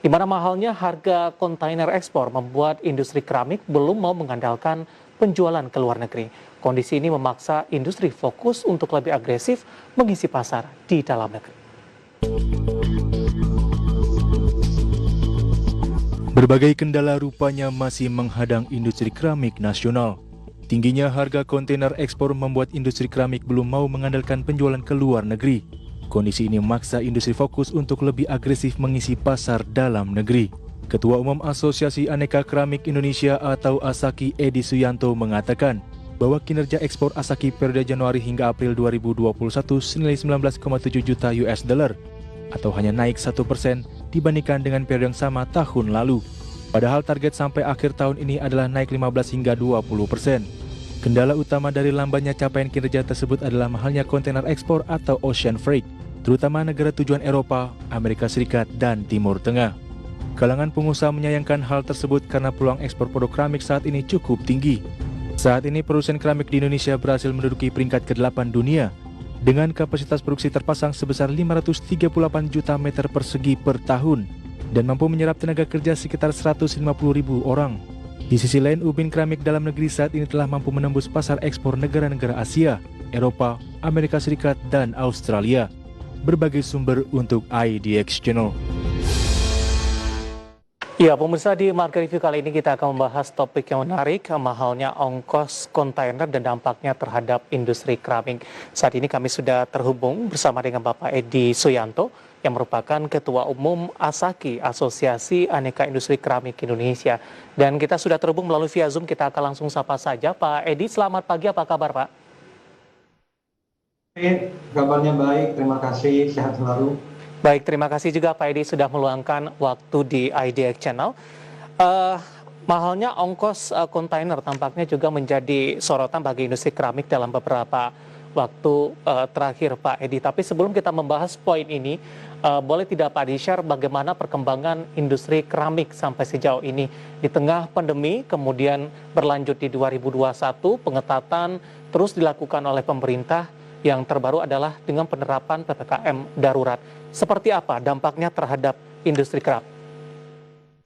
Di mana mahalnya harga kontainer ekspor membuat industri keramik belum mau mengandalkan penjualan ke luar negeri. Kondisi ini memaksa industri fokus untuk lebih agresif mengisi pasar di dalam negeri. Berbagai kendala rupanya masih menghadang industri keramik nasional. Tingginya harga kontainer ekspor membuat industri keramik belum mau mengandalkan penjualan ke luar negeri. Kondisi ini memaksa industri fokus untuk lebih agresif mengisi pasar dalam negeri. Ketua Umum Asosiasi Aneka Keramik Indonesia atau ASAKI Edi Suyanto mengatakan bahwa kinerja ekspor ASAKI periode Januari hingga April 2021 senilai 19,7 juta US dollar atau hanya naik 1% dibandingkan dengan periode yang sama tahun lalu. Padahal target sampai akhir tahun ini adalah naik 15 hingga 20%. Kendala utama dari lambannya capaian kinerja tersebut adalah mahalnya kontainer ekspor atau ocean freight, terutama negara tujuan Eropa, Amerika Serikat, dan Timur Tengah. Kalangan pengusaha menyayangkan hal tersebut karena peluang ekspor produk keramik saat ini cukup tinggi. Saat ini produsen keramik di Indonesia berhasil menduduki peringkat ke-8 dunia dengan kapasitas produksi terpasang sebesar 538 juta meter persegi per tahun dan mampu menyerap tenaga kerja sekitar 150.000 orang. Di sisi lain, ubin keramik dalam negeri saat ini telah mampu menembus pasar ekspor negara-negara Asia, Eropa, Amerika Serikat, dan Australia. Berbagai sumber untuk IDX Channel. Ya, pemirsa, di Market Review kali ini kita akan membahas topik yang menarik, mahalnya ongkos kontainer dan dampaknya terhadap industri keramik. Saat ini kami sudah terhubung bersama dengan Bapak Edi Suyanto, yang merupakan Ketua Umum ASAKI, Asosiasi Aneka Industri Keramik Indonesia. Dan kita sudah terhubung melalui via Zoom, kita akan langsung sapa saja. Pak Edi, selamat pagi, apa kabar Pak? Kabarnya baik, terima kasih, sehat selalu. Baik, terima kasih juga Pak Edi sudah meluangkan waktu di IDX Channel. Mahalnya ongkos kontainer tampaknya juga menjadi sorotan bagi industri keramik dalam beberapa waktu terakhir Pak Edi. Tapi sebelum kita membahas poin ini, boleh tidak Pak Edi share bagaimana perkembangan industri keramik sampai sejauh ini? Di tengah pandemi, kemudian berlanjut di 2021, pengetatan terus dilakukan oleh pemerintah. Yang terbaru adalah dengan penerapan PPKM darurat. Seperti apa dampaknya terhadap industri keramik?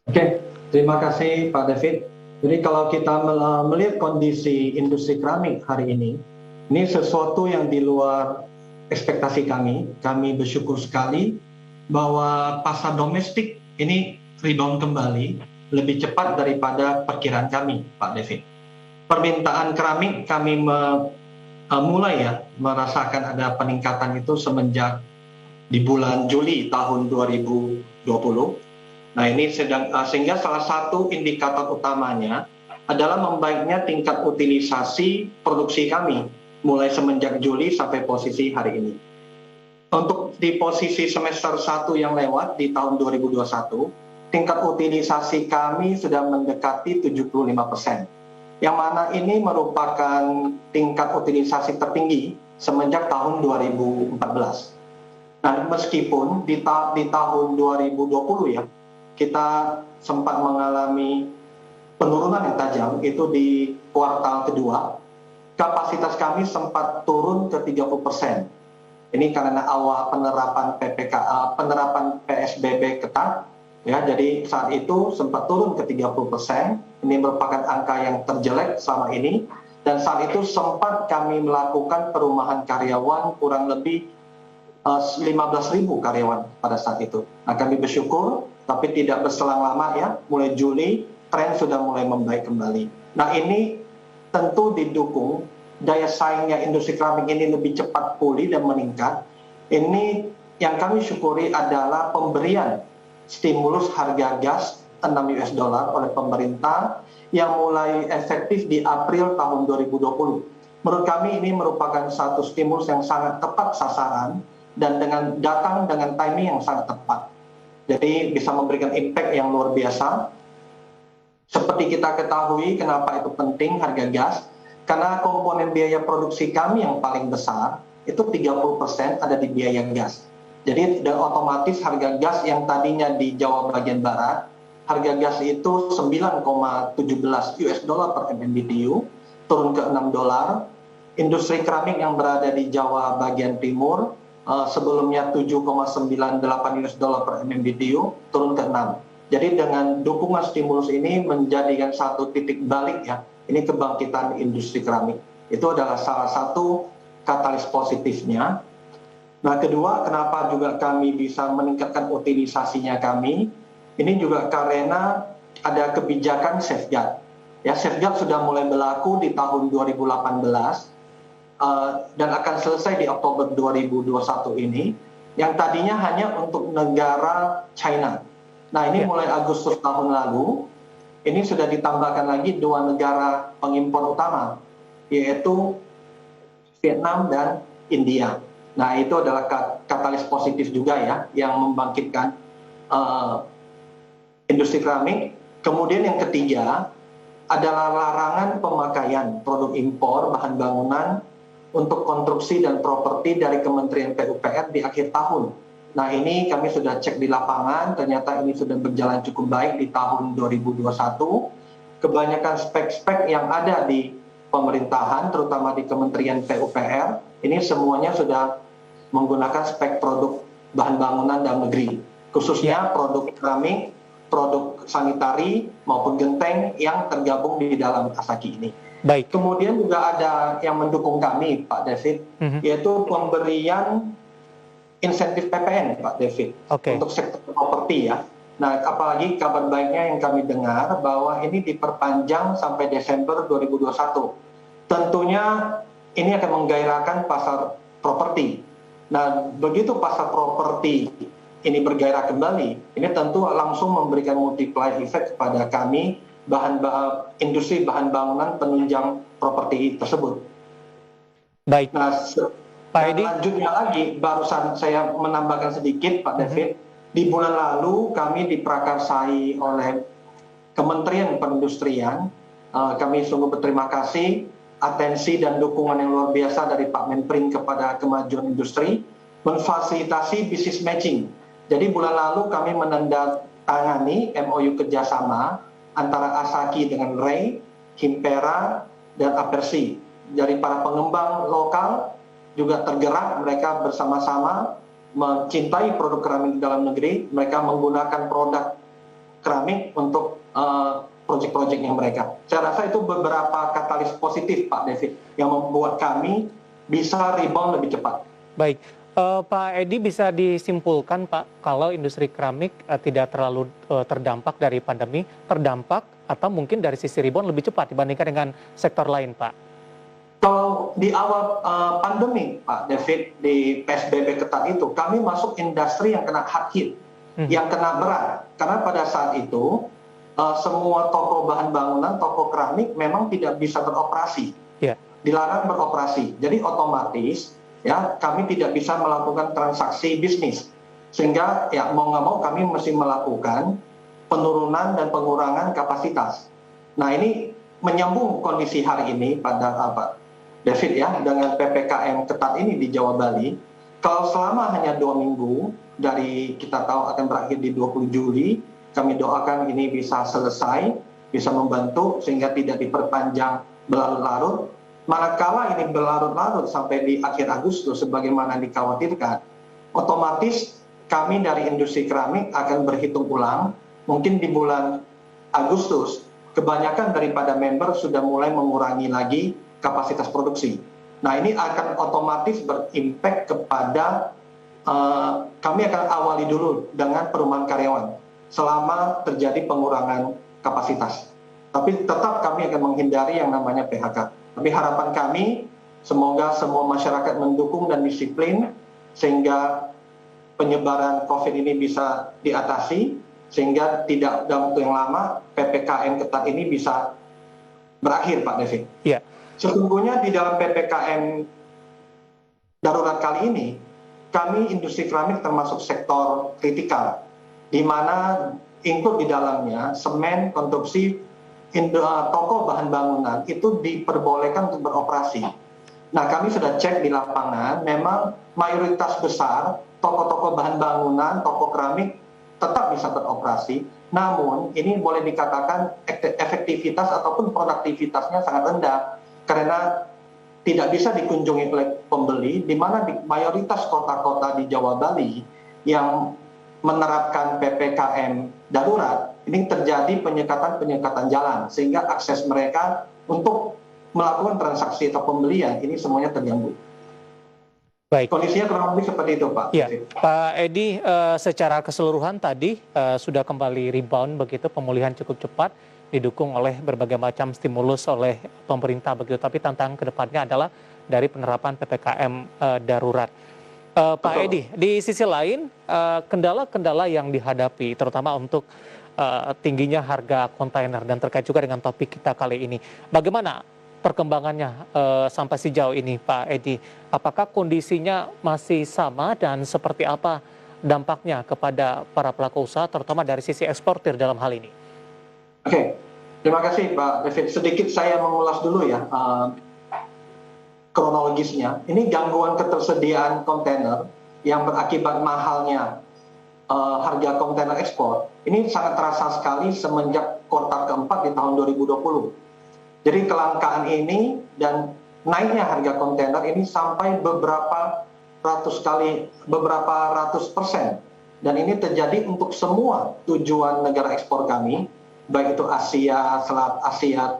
Oke, terima kasih Pak David. Jadi kalau kita melihat kondisi industri keramik hari ini sesuatu yang di luar ekspektasi kami. Kami bersyukur sekali bahwa pasar domestik ini rebound kembali lebih cepat daripada perkiraan kami, Pak David. Permintaan keramik kami mulai merasakan ada peningkatan itu semenjak di bulan Juli tahun 2020. Nah ini sehingga salah satu indikator utamanya adalah membaiknya tingkat utilisasi produksi kami mulai semenjak Juli sampai posisi hari ini. Untuk di posisi semester 1 yang lewat di tahun 2021, tingkat utilisasi kami sudah mendekati 75%. Yang mana ini merupakan tingkat utilisasi tertinggi semenjak tahun 2014. Nah, meskipun di tahun 2020 kita sempat mengalami penurunan yang tajam, itu di kuartal kedua, kapasitas kami sempat turun ke 30%. Ini karena awal penerapan PSBB ketat, jadi saat itu sempat turun ke 30%. Ini merupakan angka yang terjelek selama ini. Dan saat itu sempat kami melakukan perumahan karyawan kurang lebih 15.000 karyawan pada saat itu. Nah, kami bersyukur, tapi tidak berselang lama mulai Juli, tren sudah mulai membaik kembali. Nah, ini tentu didukung daya saingnya industri keramik ini lebih cepat pulih dan meningkat. Ini yang kami syukuri adalah pemberian stimulus harga gas 6 US dollar oleh pemerintah yang mulai efektif di April tahun 2020. Menurut kami ini merupakan satu stimulus yang sangat tepat sasaran dan datang dengan timing yang sangat tepat. Jadi bisa memberikan impact yang luar biasa. Seperti kita ketahui kenapa itu penting harga gas, karena komponen biaya produksi kami yang paling besar itu 30% ada di biaya gas. Jadi otomatis harga gas yang tadinya di Jawa bagian barat, harga gas itu 9,17 US dollar per MMBTU, turun ke 6 dolar. Industri keramik yang berada di Jawa bagian timur, sebelumnya 7,98 US dollar per MMBTU, turun ke 6. Jadi dengan dukungan stimulus ini menjadikan satu titik balik ya, ini kebangkitan industri keramik. Itu adalah salah satu katalis positifnya. Nah, kedua, kenapa juga kami bisa meningkatkan utilisasinya kami, ini juga karena ada kebijakan safeguard. Ya, safeguard sudah mulai berlaku di tahun 2018 dan akan selesai di Oktober 2021 ini, yang tadinya hanya untuk negara China. Nah, ini mulai Agustus tahun lalu, ini sudah ditambahkan lagi 2 negara pengimpor utama, yaitu Vietnam dan India. Nah, itu adalah katalis positif juga ya, yang membangkitkan industri keramik. Kemudian yang ketiga adalah larangan pemakaian produk impor bahan bangunan untuk konstruksi dan properti dari Kementerian PUPR di akhir tahun. Nah, ini kami sudah cek di lapangan, ternyata ini sudah berjalan cukup baik di tahun 2021. Kebanyakan spek-spek yang ada di pemerintahan, terutama di Kementerian PUPR, ini semuanya sudah menggunakan spek produk bahan bangunan dalam negeri, khususnya produk keramik, produk sanitari maupun genteng yang tergabung di dalam Asaki ini. Baik. Kemudian juga ada yang mendukung kami, Pak David, yaitu pemberian insentif PPN, Pak David, untuk sektor properti ya. Nah, apalagi kabar baiknya yang kami dengar bahwa ini diperpanjang sampai Desember 2021. Tentunya ini akan menggairahkan pasar properti. Nah, begitu pasar properti ini bergairah kembali, ini tentu langsung memberikan multiplier effect kepada kami, industri bahan bangunan penunjang properti tersebut. Baik. Nah, Pak Edi, lanjutnya lagi, barusan saya menambahkan sedikit, Pak David. Di bulan lalu kami diprakarsai oleh Kementerian Perindustrian. Kami sungguh berterima kasih atensi dan dukungan yang luar biasa dari Pak Menprin kepada kemajuan industri, memfasilitasi business matching. Jadi bulan lalu kami menandatangani MOU kerjasama antara Asaki dengan Ray, Himpera, dan Apersi. Dari para pengembang lokal juga tergerak, mereka bersama-sama mencintai produk keramik di dalam negeri, mereka menggunakan produk keramik untuk proyek-proyeknya mereka. Saya rasa itu beberapa katalis positif, Pak David, yang membuat kami bisa rebound lebih cepat. Baik, Pak Edi, bisa disimpulkan Pak, kalau industri keramik tidak terlalu terdampak dari pandemi, terdampak atau mungkin dari sisi rebound lebih cepat dibandingkan dengan sektor lain, Pak? Kalau di awal pandemi, Pak David, di PSBB ketat itu, kami masuk industri yang kena hard hit, yang kena berat. Karena pada saat itu, semua toko bahan bangunan, toko keramik memang tidak bisa beroperasi. Dilarang beroperasi. Jadi otomatis, ya kami tidak bisa melakukan transaksi bisnis. Sehingga ya mau nggak mau kami mesti melakukan penurunan dan pengurangan kapasitas. Nah, ini menyambung kondisi hari ini pada David ya, dengan PPKM ketat ini di Jawa Bali. Kalau selama hanya 2 minggu, dari kita tahu akan berakhir di 20 Juli, kami doakan ini bisa selesai, bisa membantu sehingga tidak diperpanjang berlarut-larut. Manakala ini berlarut-larut sampai di akhir Agustus sebagaimana dikhawatirkan, otomatis kami dari industri keramik akan berhitung ulang. Mungkin di bulan Agustus, kebanyakan daripada member sudah mulai mengurangi lagi kapasitas produksi. Nah, ini akan otomatis berimpact kepada kami akan awali dulu dengan perumahan karyawan selama terjadi pengurangan kapasitas. Tapi tetap kami akan menghindari yang namanya PHK. Tapi harapan kami semoga semua masyarakat mendukung dan disiplin sehingga penyebaran COVID ini bisa diatasi, sehingga tidak dalam waktu yang lama PPKM ketat ini bisa berakhir, Pak David. Iya. Sesungguhnya di dalam PPKM darurat kali ini, kami industri keramik termasuk sektor kritikal, di mana include di dalamnya semen, konstruksi, toko bahan bangunan itu diperbolehkan untuk beroperasi. Nah, kami sudah cek di lapangan, memang mayoritas besar toko-toko bahan bangunan, toko keramik tetap bisa beroperasi, namun ini boleh dikatakan efektivitas ataupun produktivitasnya sangat rendah, karena tidak bisa dikunjungi oleh pembeli, di mana di mayoritas kota-kota di Jawa Bali yang menerapkan PPKM darurat, ini terjadi penyekatan-penyekatan jalan, sehingga akses mereka untuk melakukan transaksi atau pembelian ini semuanya terganggu. Baik. Kondisinya kurang lebih seperti itu, Pak. Ya, Pak Edi, secara keseluruhan tadi sudah kembali rebound begitu, pemulihan cukup cepat, didukung oleh berbagai macam stimulus oleh pemerintah begitu. Tapi tantangan kedepannya adalah dari penerapan PPKM darurat. Pak Edi, di sisi lain, kendala-kendala yang dihadapi, terutama untuk tingginya harga kontainer dan terkait juga dengan topik kita kali ini, bagaimana perkembangannya sampai sejauh ini, Pak Edi? Apakah kondisinya masih sama dan seperti apa dampaknya kepada para pelaku usaha, terutama dari sisi eksportir dalam hal ini? Oke, terima kasih Pak David. Sedikit saya mengulas dulu ya kronologisnya. Ini gangguan ketersediaan kontainer yang berakibat mahalnya harga kontainer ekspor. Ini sangat terasa sekali semenjak kuartal keempat di tahun 2020. Jadi kelangkaan ini dan naiknya harga kontainer ini sampai beberapa ratus persen. Dan ini terjadi untuk semua tujuan negara ekspor kami, baik itu Asia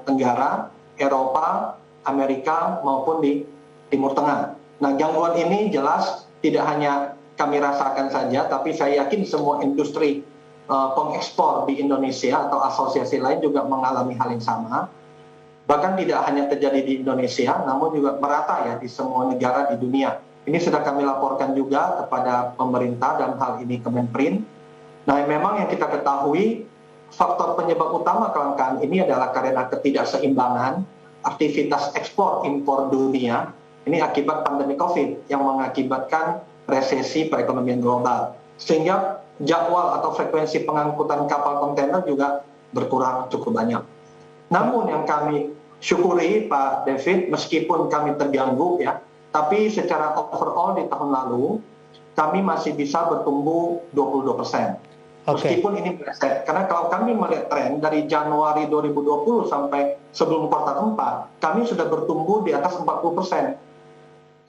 Tenggara, Eropa, Amerika maupun di Timur Tengah. Nah, gangguan ini jelas tidak hanya kami rasakan saja, tapi saya yakin semua industri pengekspor di Indonesia atau asosiasi lain juga mengalami hal yang sama. Bahkan tidak hanya terjadi di Indonesia, namun juga merata ya di semua negara di dunia. Ini sudah kami laporkan juga kepada pemerintah dalam hal ini Kemenperin. Nah, memang yang kita ketahui faktor penyebab utama kelangkaan ini adalah karena ketidakseimbangan aktivitas ekspor impor dunia. Ini akibat pandemi COVID yang mengakibatkan resesi perekonomian global. Sehingga jadwal atau frekuensi pengangkutan kapal kontainer juga berkurang cukup banyak. Namun yang kami syukuri Pak David, meskipun kami terganggu ya, tapi secara overall di tahun lalu kami masih bisa bertumbuh 22%. Meskipun ini meleset, karena kalau kami melihat tren dari Januari 2020 sampai sebelum kuartal keempat, kami sudah bertumbuh di atas 40%.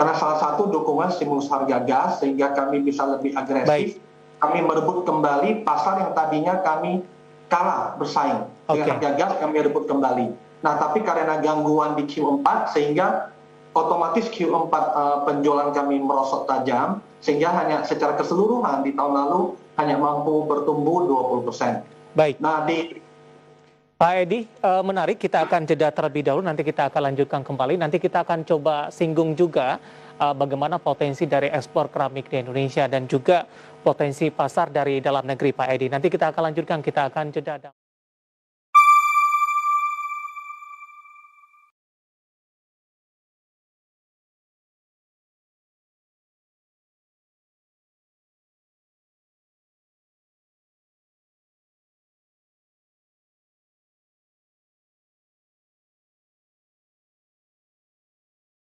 Karena salah satu dukungan stimulus harga gas sehingga kami bisa lebih agresif. Kami merebut kembali pasar yang tadinya kami kalah bersaing dengan harga gas, kami rebut kembali. Nah, tapi karena gangguan di Q4 sehingga otomatis Q4 penjualan kami merosot tajam, sehingga hanya secara keseluruhan di tahun lalu hanya mampu bertumbuh 20%. Baik. Nah, Pak Edi, menarik, kita akan jeda terlebih dahulu, nanti kita akan lanjutkan kembali. Nanti kita akan coba singgung juga bagaimana potensi dari ekspor keramik di Indonesia dan juga potensi pasar dari dalam negeri, Pak Edi. Nanti kita akan lanjutkan, kita akan jeda.